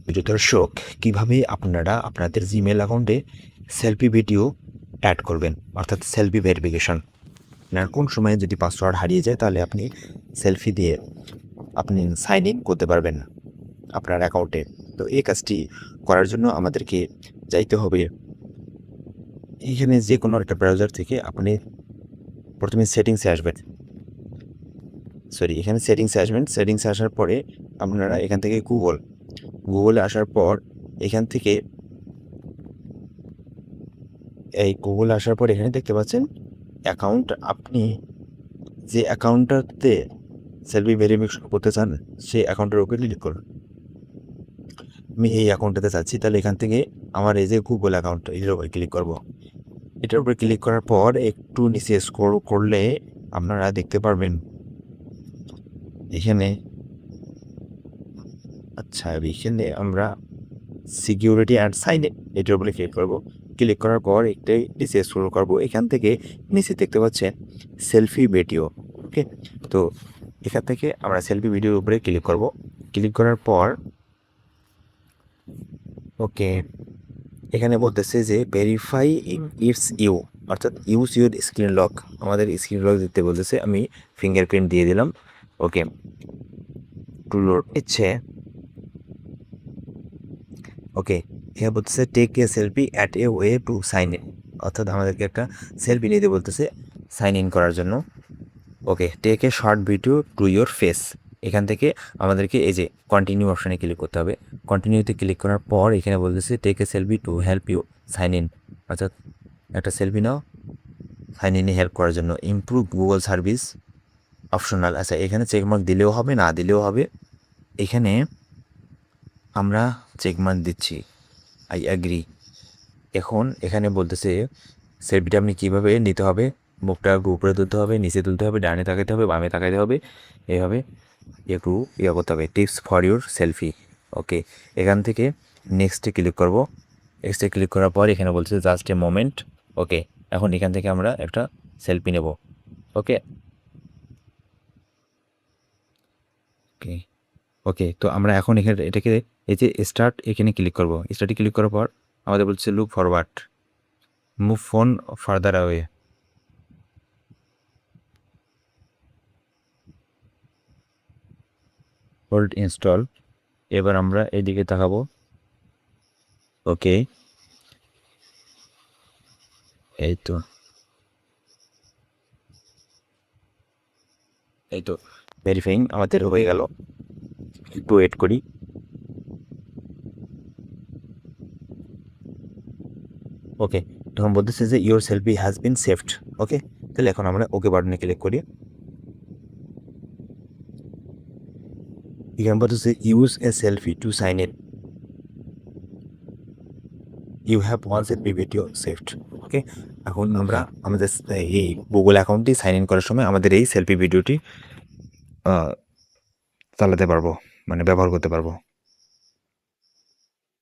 প্রিয় দর্শক, কিভাবে আপনারা আপনাদের জিমেল অ্যাকাউন্টে সেলফি ভিডিও অ্যাড করবেন, অর্থাৎ সেলফি ভেরিফিকেশন। আপনার কোন সময়ে যদি পাসওয়ার্ড হারিয়ে যায় তাহলে আপনি সেলফি দিয়ে আপনি সাইন ইন করতে পারবেন আপনার অ্যাকাউন্টে। তো এই কাজটি করার জন্য আমাদেরকে যাইতে হবে এখানে যে কোনো একটা ব্রাউজার থেকে। আপনি প্রথমে সেটিংসে আসবেন, এখানে সেটিংসে আসার পরে আপনারা এখান থেকে গুগলে আসার পর এখান থেকে গুগলে আসার পর এখানে দেখতে পাচ্ছেন অ্যাকাউন্ট। আপনি যে অ্যাকাউন্টটাতে সেলফি ভেরিফিকেশন করতে চান সেই অ্যাকাউন্টের উপরে ক্লিক করুন। আমি এই অ্যাকাউন্টটাতে চাচ্ছি, তাহলে এখান থেকে আমার এই যে গুগল অ্যাকাউন্ট এটার উপরে ক্লিক করব। এটার উপরে ক্লিক করার পর একটু নিচে স্ক্রল করলে আপনারা দেখতে পারবেন এখানে এখানে আমরা সিকিউরিটি অ্যান্ড সাইন ইন এটার উপরে ক্লিক করব। ক্লিক করার পর একটাই নিচে স্ক্রল করব, এখান থেকে নিচে দেখতে পাচ্ছেন সেলফি ভিডিও। ওকে, তো এখান থেকে আমরা সেলফি ভিডিওর উপরে ক্লিক করব। ক্লিক করার পর ওকে, এখানে বলতেছে যে ভেরিফাই ইটস ইউ, অর্থাৎ ইউজ ইউর স্ক্রিন লক। আমাদের স্ক্রিন লক দিতে বলতেছে, আমি ফিঙ্গারপ্রিন্ট দিয়ে দিলাম। ওকে, টু লোড ইচ্ছে। ওকে, এখানে বলতেছে take a selfie at a way to sign in, অর্থাৎ আমাদেরকে একটা সেলফি নিতে বলতেছে সাইন ইন করার জন্য। Okay, take a short video to your face. এখান থেকে আমাদেরকে এই যে কন্টিনিউ অপশানে ক্লিক করতে হবে। কন্টিনিউতে ক্লিক করার পর এখানে বলতেছে take a selfie to help you sign in, অর্থাৎ একটা সেলফি নাও সাইন ইনে হেল্প করার জন্য। Improve Google service optional. আচ্ছা, এখানে চেকমার্ক দিলেও হবে, না দিলেও হবে। এখানে আমরা চেকমার্ক দিচ্ছি, আই অ্যাগ্রি। এখন এখানে বলতেছে সেলফিটা আপনি কীভাবে নিতে হবে। মুখটা উপরে তুলতে হবে, নিচে তুলতে হবে, ডানে তাকাইতে হবে, বামে তাকাইতে হবে, এইভাবে একটু করতে হবে। Tips for your selfie. Okay, এখান থেকে নেক্সটে ক্লিক করব। নেক্সটে ক্লিক করার পর এখানে বলছে জাস্ট এ মোমেন্ট। ওকে, এখন এখান থেকে আমরা একটা সেলফি নেব। ওকে ওকে ওকে, তো আমরা এখন এটাকে এই যে স্টার্ট, এখানে ক্লিক করব। স্টার্টে ক্লিক করার পর আমাদের বলছে look forward, move phone further away. Hold install. এবার আমরা এইদিকে তাকাবো। ওকে, এই তো ভেরিফাইং আমাদের হয়ে গেল। একটু ওয়েট করি। ওকে, তখন বলতেছে যে your selfie has been saved. Okay, তাহলে এখন আমরা ওকে বাটনে ক্লিক করি। এখানে বলতেছে use a selfie to sign in, you have one selfie video saved. Okay, এখন আমরা আমাদের এই গুগল অ্যাকাউন্টটি সাইন ইন করার সময় আমাদের এই সেলফি ভিডিওটি চালাতে পারবো, মানে ব্যবহার করতে পারবো।